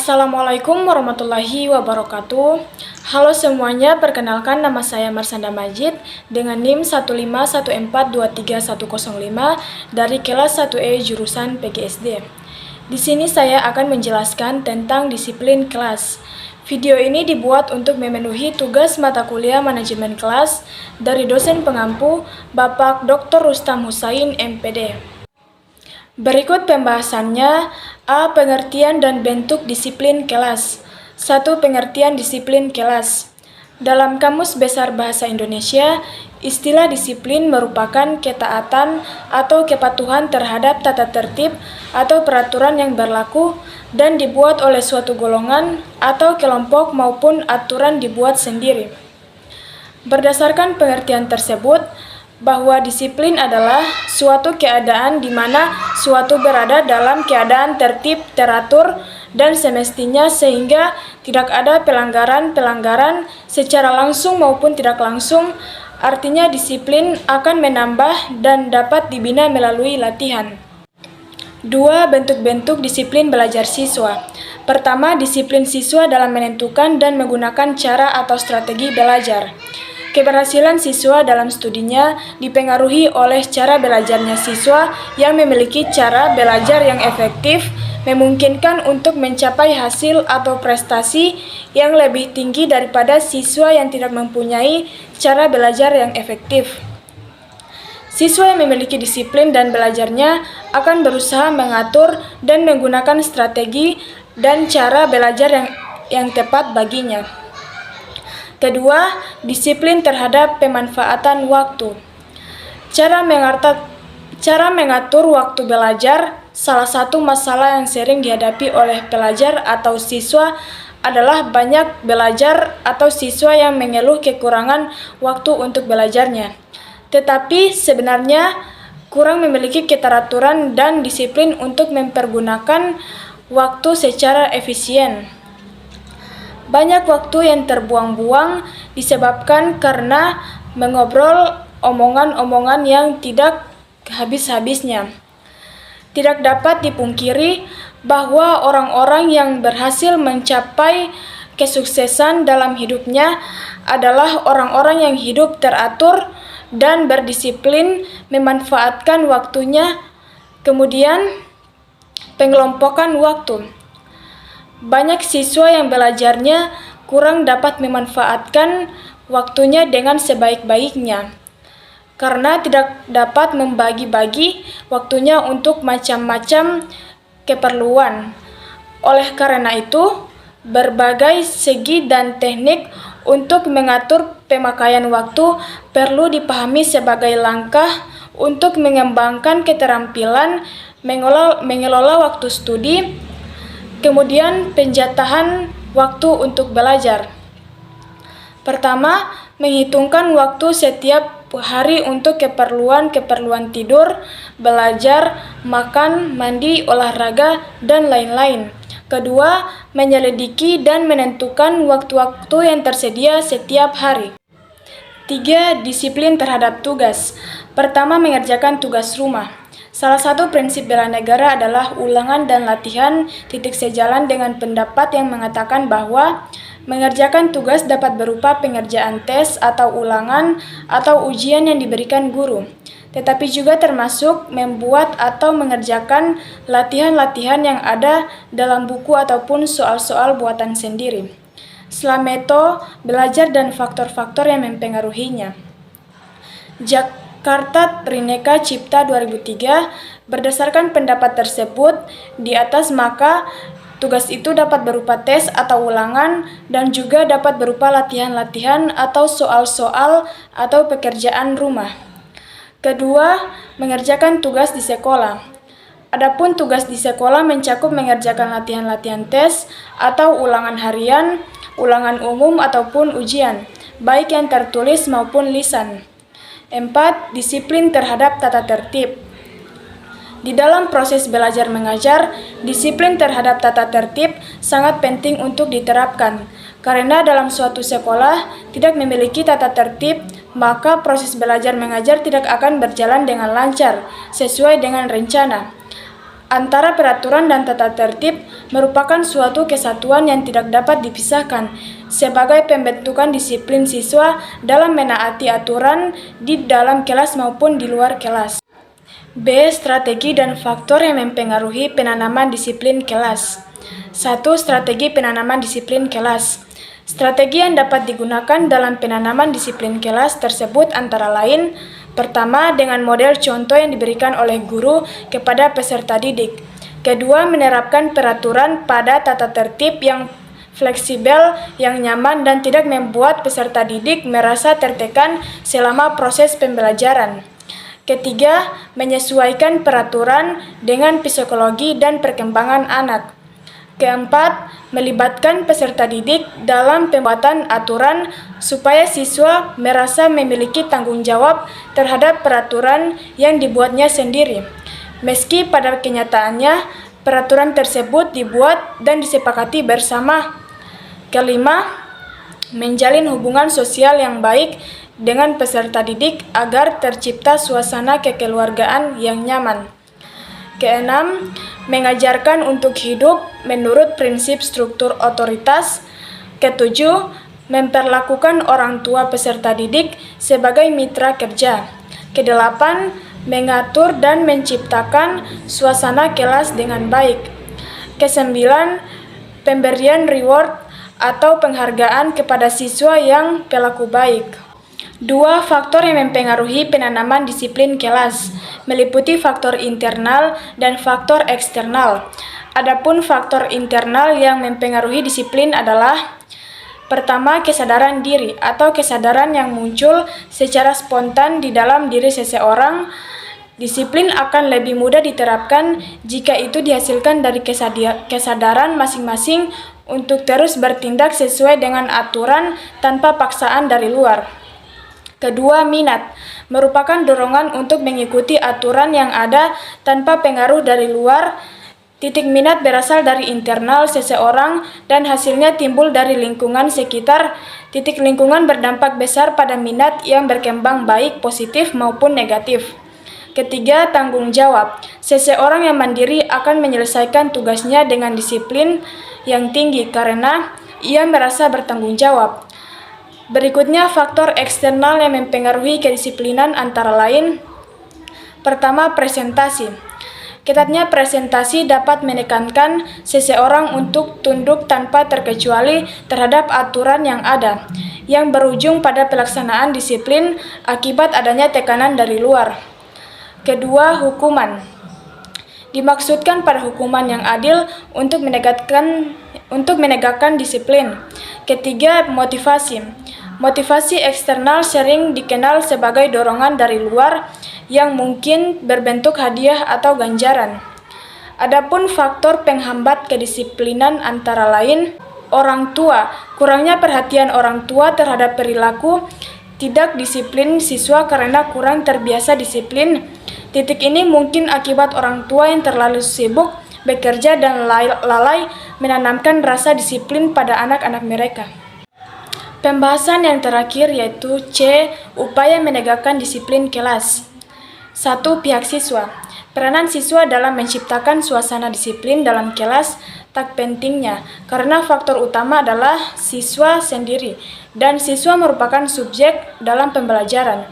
Assalamualaikum warahmatullahi wabarakatuh. Halo semuanya, perkenalkan nama saya Marsanda Majid dengan NIM 151423105 dari kelas 1E jurusan PGSD. Di sini saya akan menjelaskan tentang disiplin kelas. Video ini dibuat untuk memenuhi tugas mata kuliah manajemen kelas dari dosen pengampu Bapak Dr. Rustam Husain, MPD. Berikut pembahasannya. A. Pengertian dan bentuk disiplin kelas. 1. Pengertian disiplin kelas. Dalam Kamus Besar Bahasa Indonesia, istilah disiplin merupakan ketaatan atau kepatuhan terhadap tata tertib atau peraturan yang berlaku dan dibuat oleh suatu golongan atau kelompok maupun aturan dibuat sendiri. Berdasarkan pengertian tersebut, bahwa disiplin adalah suatu keadaan di mana suatu berada dalam keadaan tertib, teratur, dan semestinya sehingga tidak ada pelanggaran-pelanggaran secara langsung maupun tidak langsung. Artinya disiplin akan menambah dan dapat dibina melalui latihan. 2. Bentuk-bentuk disiplin belajar siswa. Pertama, disiplin siswa dalam menentukan dan menggunakan cara atau strategi belajar. Keberhasilan siswa dalam studinya dipengaruhi oleh cara belajarnya siswa yang memiliki cara belajar yang efektif, memungkinkan untuk mencapai hasil atau prestasi yang lebih tinggi daripada siswa yang tidak mempunyai cara belajar yang efektif. Siswa yang memiliki disiplin dan belajarnya akan berusaha mengatur dan menggunakan strategi dan cara belajar yang tepat baginya. Kedua, disiplin terhadap pemanfaatan waktu. Cara mengatur waktu belajar. Salah satu masalah yang sering dihadapi oleh pelajar atau siswa adalah banyak belajar atau siswa yang mengeluh kekurangan waktu untuk belajarnya. Tetapi sebenarnya kurang memiliki keteraturan dan disiplin untuk mempergunakan waktu secara efisien. Banyak waktu yang terbuang-buang disebabkan karena mengobrol omongan-omongan yang tidak habis-habisnya. Tidak dapat dipungkiri bahwa orang-orang yang berhasil mencapai kesuksesan dalam hidupnya adalah orang-orang yang hidup teratur dan berdisiplin memanfaatkan waktunya. Kemudian, pengelompokan waktu. Banyak siswa yang belajarnya kurang dapat memanfaatkan waktunya dengan sebaik-baiknya karena tidak dapat membagi-bagi waktunya untuk macam-macam keperluan. Oleh karena itu, berbagai segi dan teknik untuk mengatur pemakaian waktu perlu dipahami sebagai langkah untuk mengembangkan keterampilan mengelola waktu studi. Kemudian, penjatahan waktu untuk belajar. Pertama, menghitungkan waktu setiap hari untuk keperluan tidur, belajar, makan, mandi, olahraga, dan lain-lain. Kedua, menyelidiki dan menentukan waktu-waktu yang tersedia setiap hari. 3. Disiplin terhadap tugas. Pertama, mengerjakan tugas rumah. Salah satu prinsip bela negara adalah ulangan dan latihan. Sejalan dengan pendapat yang mengatakan bahwa mengerjakan tugas dapat berupa pengerjaan tes atau ulangan atau ujian yang diberikan guru, tetapi juga termasuk membuat atau mengerjakan latihan-latihan yang ada dalam buku ataupun soal-soal buatan sendiri. Slameto, belajar dan faktor-faktor yang mempengaruhinya. Jakarta Trineka Cipta 2003. Berdasarkan pendapat tersebut di atas, maka tugas itu dapat berupa tes atau ulangan dan juga dapat berupa latihan-latihan atau soal-soal atau pekerjaan rumah. Kedua, mengerjakan tugas di sekolah. Adapun tugas di sekolah mencakup mengerjakan latihan-latihan tes atau ulangan harian, ulangan umum ataupun ujian, baik yang tertulis maupun lisan. 4. Disiplin terhadap tata tertib. Di dalam proses belajar mengajar, disiplin terhadap tata tertib sangat penting untuk diterapkan. Karena dalam suatu sekolah tidak memiliki tata tertib, maka proses belajar mengajar tidak akan berjalan dengan lancar sesuai dengan rencana. Antara peraturan dan tata tertib merupakan suatu kesatuan yang tidak dapat dipisahkan sebagai pembentukan disiplin siswa dalam menaati aturan di dalam kelas maupun di luar kelas. B. Strategi dan faktor yang mempengaruhi penanaman disiplin kelas. 1. Strategi penanaman disiplin kelas. Strategi yang dapat digunakan dalam penanaman disiplin kelas tersebut antara lain: pertama, dengan model contoh yang diberikan oleh guru kepada peserta didik. Kedua, menerapkan peraturan pada tata tertib yang fleksibel, yang nyaman, dan tidak membuat peserta didik merasa tertekan selama proses pembelajaran. Ketiga, menyesuaikan peraturan dengan psikologi dan perkembangan anak. Keempat, melibatkan peserta didik dalam pembuatan aturan supaya siswa merasa memiliki tanggung jawab terhadap peraturan yang dibuatnya sendiri, meski pada kenyataannya peraturan tersebut dibuat dan disepakati bersama. Kelima, menjalin hubungan sosial yang baik dengan peserta didik agar tercipta suasana kekeluargaan yang nyaman. Keenam, mengajarkan untuk hidup menurut prinsip struktur otoritas. Ketujuh, memperlakukan orang tua peserta didik sebagai mitra kerja. Kedelapan, mengatur dan menciptakan suasana kelas dengan baik. Kesembilan, pemberian reward atau penghargaan kepada siswa yang perilaku baik. 2. Faktor yang mempengaruhi penanaman disiplin kelas meliputi faktor internal dan faktor eksternal. Adapun faktor internal yang mempengaruhi disiplin adalah: pertama, kesadaran diri atau kesadaran yang muncul secara spontan di dalam diri seseorang. Disiplin akan lebih mudah diterapkan jika itu dihasilkan dari kesadaran masing-masing untuk terus bertindak sesuai dengan aturan tanpa paksaan dari luar. Kedua, minat merupakan dorongan untuk mengikuti aturan yang ada tanpa pengaruh dari luar. Titik minat berasal dari internal seseorang dan hasilnya timbul dari lingkungan sekitar. Titik lingkungan berdampak besar pada minat yang berkembang baik positif maupun negatif. Ketiga, tanggung jawab. Seseorang yang mandiri akan menyelesaikan tugasnya dengan disiplin yang tinggi karena ia merasa bertanggung jawab. Berikutnya, faktor eksternal yang mempengaruhi kedisiplinan antara lain: pertama, presentasi. Ketatnya presentasi dapat menekankan seseorang untuk tunduk tanpa terkecuali terhadap aturan yang ada, yang berujung pada pelaksanaan disiplin akibat adanya tekanan dari luar. Kedua, hukuman. Dimaksudkan pada hukuman yang adil untuk menegakkan disiplin. Ketiga, motivasi. Motivasi eksternal sering dikenal sebagai dorongan dari luar yang mungkin berbentuk hadiah atau ganjaran. Adapun faktor penghambat kedisiplinan antara lain: orang tua. Kurangnya perhatian orang tua terhadap perilaku tidak disiplin siswa karena kurang terbiasa disiplin. Titik ini mungkin akibat orang tua yang terlalu sibuk bekerja dan lalai menanamkan rasa disiplin pada anak-anak mereka. Pembahasan yang terakhir yaitu C. Upaya menegakkan disiplin kelas. 1. Pihak siswa. Peranan siswa dalam menciptakan suasana disiplin dalam kelas tak pentingnya karena faktor utama adalah siswa sendiri dan siswa merupakan subjek dalam pembelajaran.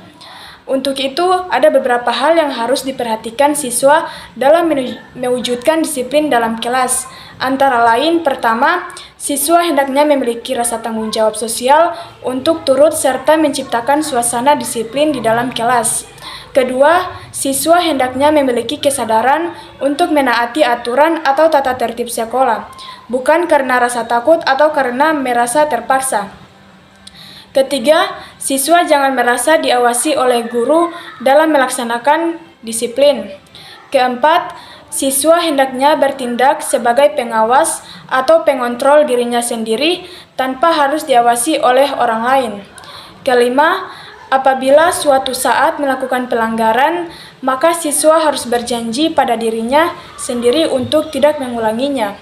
Untuk itu, ada beberapa hal yang harus diperhatikan siswa dalam mewujudkan disiplin dalam kelas. Antara lain, pertama, siswa hendaknya memiliki rasa tanggung jawab sosial untuk turut serta menciptakan suasana disiplin di dalam kelas. Kedua, siswa hendaknya memiliki kesadaran untuk menaati aturan atau tata tertib sekolah, bukan karena rasa takut atau karena merasa terpaksa. Ketiga, siswa jangan merasa diawasi oleh guru dalam melaksanakan disiplin. Keempat, siswa hendaknya bertindak sebagai pengawas atau pengontrol dirinya sendiri tanpa harus diawasi oleh orang lain. Kelima, apabila suatu saat melakukan pelanggaran, maka siswa harus berjanji pada dirinya sendiri untuk tidak mengulanginya.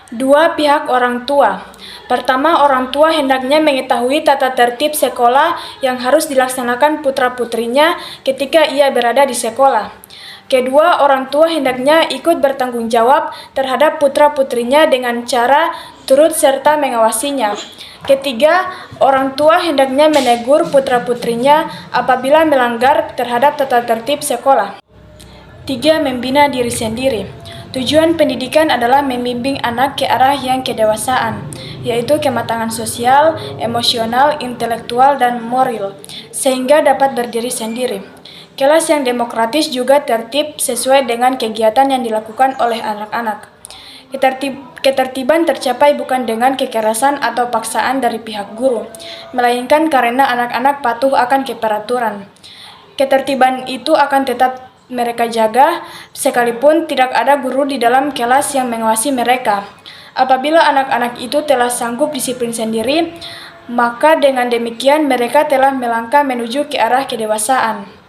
2. Pihak orang tua. Pertama, orang tua hendaknya mengetahui tata tertib sekolah yang harus dilaksanakan putra-putrinya ketika ia berada di sekolah. Kedua, orang tua hendaknya ikut bertanggung jawab terhadap putra-putrinya dengan cara turut serta mengawasinya. Ketiga, orang tua hendaknya menegur putra-putrinya apabila melanggar terhadap tata tertib sekolah. Tiga, membina diri sendiri. Tujuan pendidikan adalah membimbing anak ke arah yang kedewasaan, yaitu kematangan sosial, emosional, intelektual, dan moral, sehingga dapat berdiri sendiri. Kelas yang demokratis juga tertib sesuai dengan kegiatan yang dilakukan oleh anak-anak. Ketertiban tercapai bukan dengan kekerasan atau paksaan dari pihak guru, melainkan karena anak-anak patuh akan keperaturan. Ketertiban itu akan tetap mereka jaga, sekalipun tidak ada guru di dalam kelas yang mengawasi mereka. Apabila anak-anak itu telah sanggup disiplin sendiri, maka dengan demikian mereka telah melangkah menuju ke arah kedewasaan.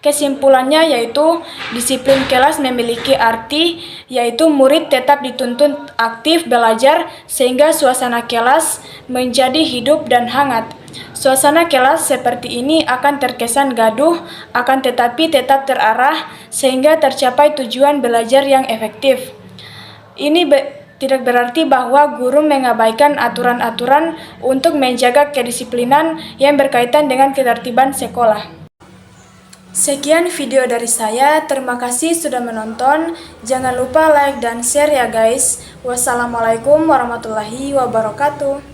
Kesimpulannya yaitu disiplin kelas memiliki arti, yaitu murid tetap dituntut aktif belajar sehingga suasana kelas menjadi hidup dan hangat. Suasana kelas seperti ini akan terkesan gaduh, akan tetapi tetap terarah sehingga tercapai tujuan belajar yang efektif. Ini tidak berarti bahwa guru mengabaikan aturan-aturan untuk menjaga kedisiplinan yang berkaitan dengan ketertiban sekolah. Sekian video dari saya, terima kasih sudah menonton. Jangan lupa like dan share ya guys. Wassalamualaikum warahmatullahi wabarakatuh.